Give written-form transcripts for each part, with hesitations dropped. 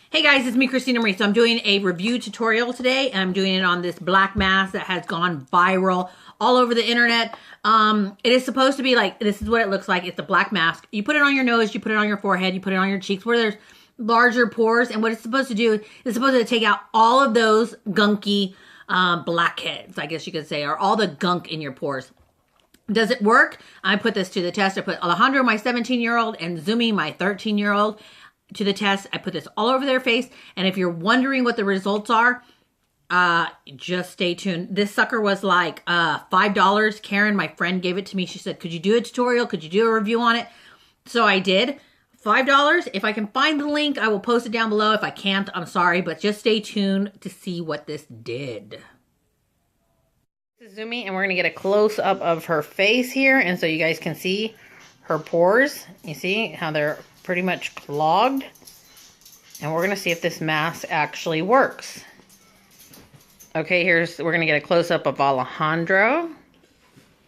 Hey guys, it's me, Christina Marie. So I'm doing a review tutorial today, and I'm doing it on this black mask that has gone viral all over the internet. It is supposed to be like, this is what it looks like. It's a black mask. You put it on your nose, you put it on your forehead, you put it on your cheeks where there's larger pores. And what it's supposed to do is supposed to take out all of those gunky blackheads, I guess you could say, or all the gunk in your pores. Does it work? I put this to the test. I put Alejandro, my 17-year-old, and Zumi, my 13-year-old, to the test. I put this all over their face. And if you're wondering what the results are, just stay tuned. This sucker was like $5. Karen, my friend, gave it to me. She said, could you do a tutorial? Could you do a review on it? So I did. $5. If I can find the link, I will post it down below. If I can't, I'm sorry. But just stay tuned to see what this did. This is Zumi, and we're going to get a close-up of her face here. And so you guys can see her pores. You see how they're pretty much clogged. And we're going to see if this mask actually works. Okay, we're going to get a close-up of Alejandro.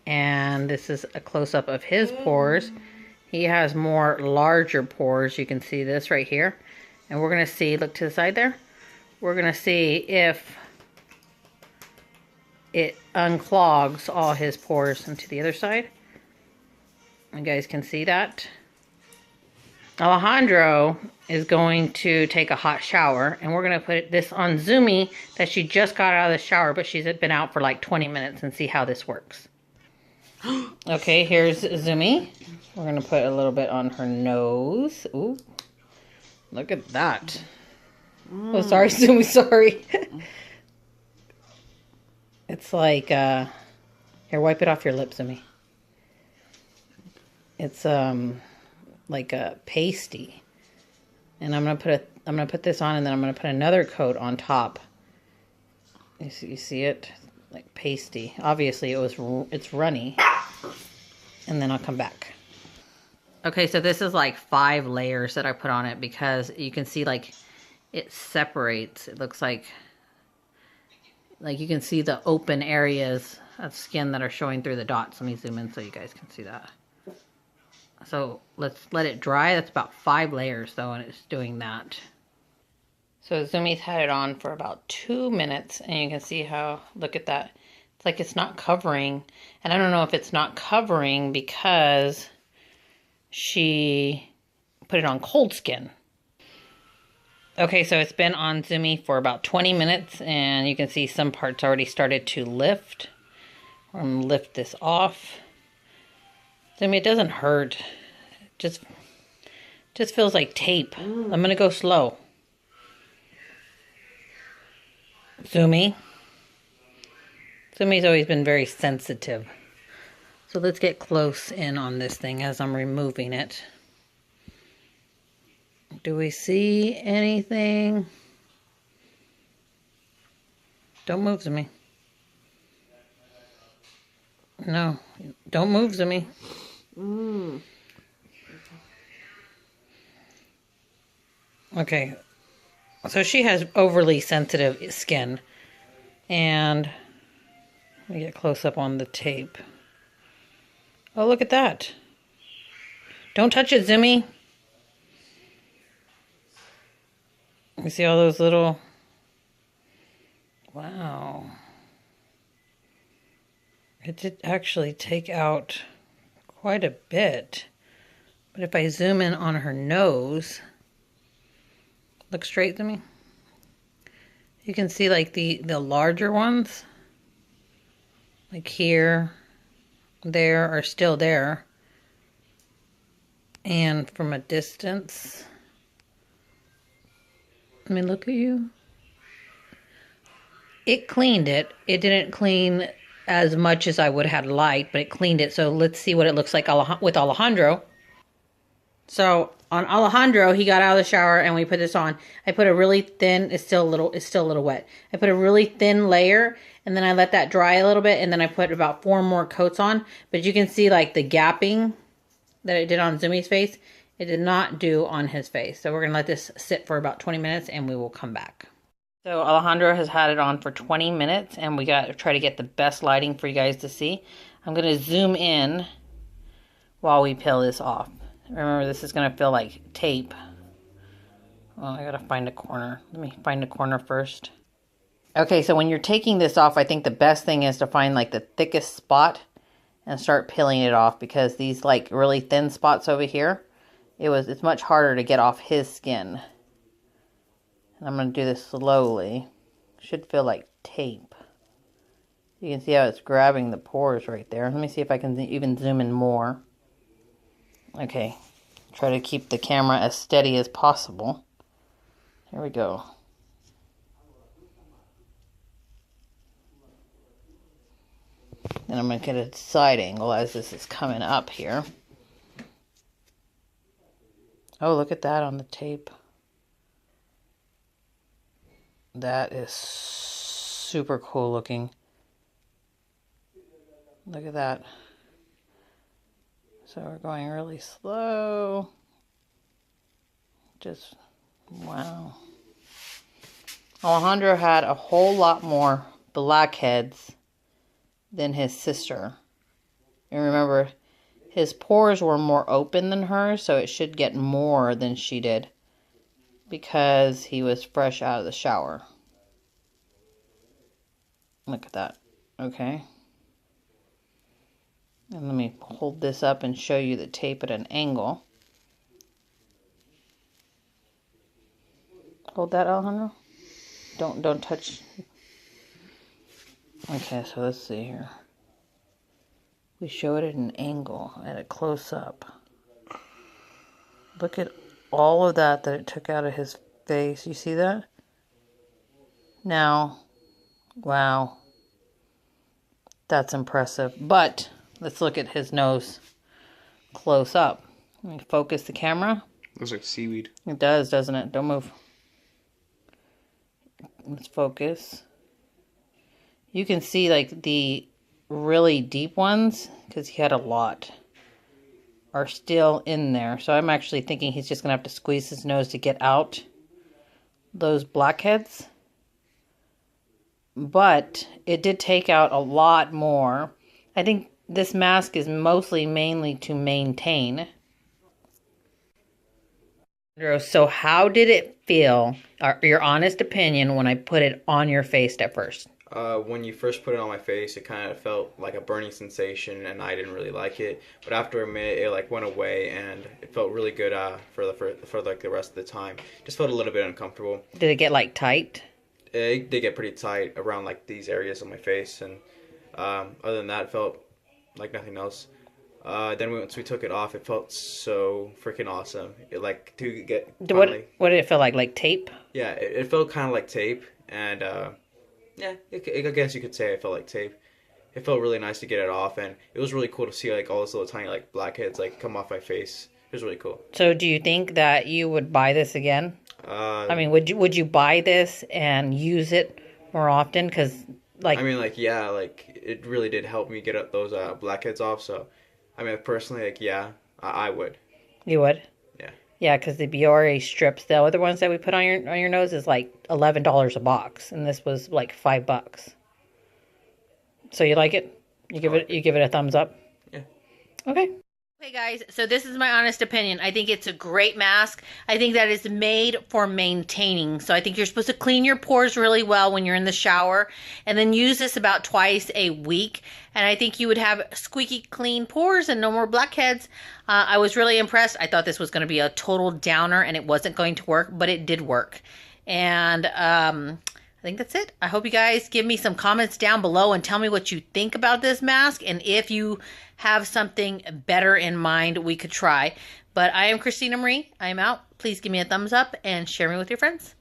And this is a close-up of his pores. He has more larger pores. You can see this right here. And we're going to see, look to the side there. We're going to see if it unclogs all his pores. And to the other side. You guys can see that. Alejandro is going to take a hot shower, and we're going to put this on Zumi that she just got out of the shower, but she's been out for like 20 minutes, and see how this works. Okay, here's Zumi. We're going to put a little bit on her nose. Ooh, look at that. Oh, sorry, Zumi, sorry. It's like, here, wipe it off your lips, Zumi. It's, like a pasty, and I'm gonna put this on, and then I'm gonna put another coat on top. You see it, like pasty. Obviously, it's runny, and then I'll come back. Okay, so this is like 5 layers that I put on it because you can see like it separates. It looks like you can see the open areas of skin that are showing through the dots. Let me zoom in so you guys can see that. So let's let it dry. That's about 5 layers though, and it's doing that. So Zumi's had it on for about 2 minutes, and you can see how, look at that. It's like it's not covering. And I don't know if it's not covering because she put it on cold skin. Okay, so it's been on Zumi for about 20 minutes, and you can see some parts already started to lift. I'm going to lift this off. I mean, it doesn't hurt. Just feels like tape. I'm going to go slow. Zumi's always been very sensitive. So let's get close in on this thing as I'm removing it. Do we see anything? Don't move, Zumi. No, don't move, Zumi. Okay, so she has overly sensitive skin, and let me get close up on the tape. Oh, look at that. Don't touch it, Zumi. You see all those little... Wow. It did actually take out quite a bit. But if I zoom in on her nose, look straight to me. You can see like the larger ones, like here, there, are still there. And from a distance, I mean, look at you. It cleaned it. It didn't clean as much as I would have liked, but it cleaned it. So let's see what it looks like with Alejandro. So on Alejandro, he got out of the shower and we put this on. I put a really thin, it's still a little wet. I put a really thin layer, and then I let that dry a little bit, and then I put about 4 more coats on. But you can see like the gapping that it did on Zumi's face. It did not do on his face. So we're going to let this sit for about 20 minutes and we will come back. So Alejandro has had it on for 20 minutes, and we got to try to get the best lighting for you guys to see. I'm going to zoom in while we peel this off. Remember, this is going to feel like tape Well, I gotta find a corner. Let me find a corner first. Okay, so when you're taking this off, I think the best thing is to find like the thickest spot and start peeling it off, because these like really thin spots over here, it's much harder to get off his skin. And I'm gonna do this slowly. Should feel like tape. You can see how it's grabbing the pores right there. Let me see if I can even zoom in more. Okay, try to keep the camera as steady as possible. Here we go. And I'm going to get a side angle as this is coming up here. Oh, look at that on the tape. That is super cool looking. Look at that. So we're going really slow. Just, wow. Alejandro had a whole lot more blackheads than his sister. And remember, his pores were more open than hers, so it should get more than she did, because he was fresh out of the shower. Look at that. Okay. And let me hold this up and show you the tape at an angle. Hold that, Alejandro. Don't touch. Okay, so let's see here. We show it at an angle, at a close-up. Look at all of that it took out of his face. You see that? Now, wow. That's impressive. But let's look at his nose close up. Let me focus the camera. Looks like seaweed. It does, doesn't it? Don't move. Let's focus. You can see like the really deep ones, because he had a lot, are still in there. So I'm actually thinking he's just going to have to squeeze his nose to get out those blackheads. But it did take out a lot more. I think this mask is mainly to maintain. So how did it feel, or your honest opinion, when I put it on your face at first? When you first put it on my face, it kind of felt like a burning sensation, and I didn't really like it. But after a minute, it like went away, and it felt really good for like the rest of the time. Just felt a little bit uncomfortable. Did it get like tight? It did get pretty tight around like these areas on my face, and other than that, it felt like nothing else. Then once we took it off, it felt so freaking awesome. It like to get finally, what did it feel like? Like tape? Yeah, it felt kind of like tape, and yeah, I guess you could say it felt like tape. It felt really nice to get it off, and it was really cool to see like all those little tiny like blackheads like come off my face. It was really cool. So, do you think that you would buy this again? I mean, would you buy this and use it more often? Because like, I mean, like, yeah, like it really did help me get up those blackheads off. So, I mean, personally, like, yeah, I would. You would? Yeah. Yeah, because the Biore strips, the other ones that we put on your nose, is like $11 a box, and this was like $5. So you like it? You give it a thumbs up? Yeah. Okay. Okay, guys, so this is my honest opinion. I think it's a great mask. I think that it's made for maintaining. So I think you're supposed to clean your pores really well when you're in the shower, and then use this about twice a week. And I think you would have squeaky clean pores and no more blackheads. I was really impressed. I thought this was going to be a total downer and it wasn't going to work, but it did work. And I think that's it. I hope you guys give me some comments down below and tell me what you think about this mask, and if you have something better in mind we could try. But I am Christina Marie. I am out. Please give me a thumbs up and share me with your friends.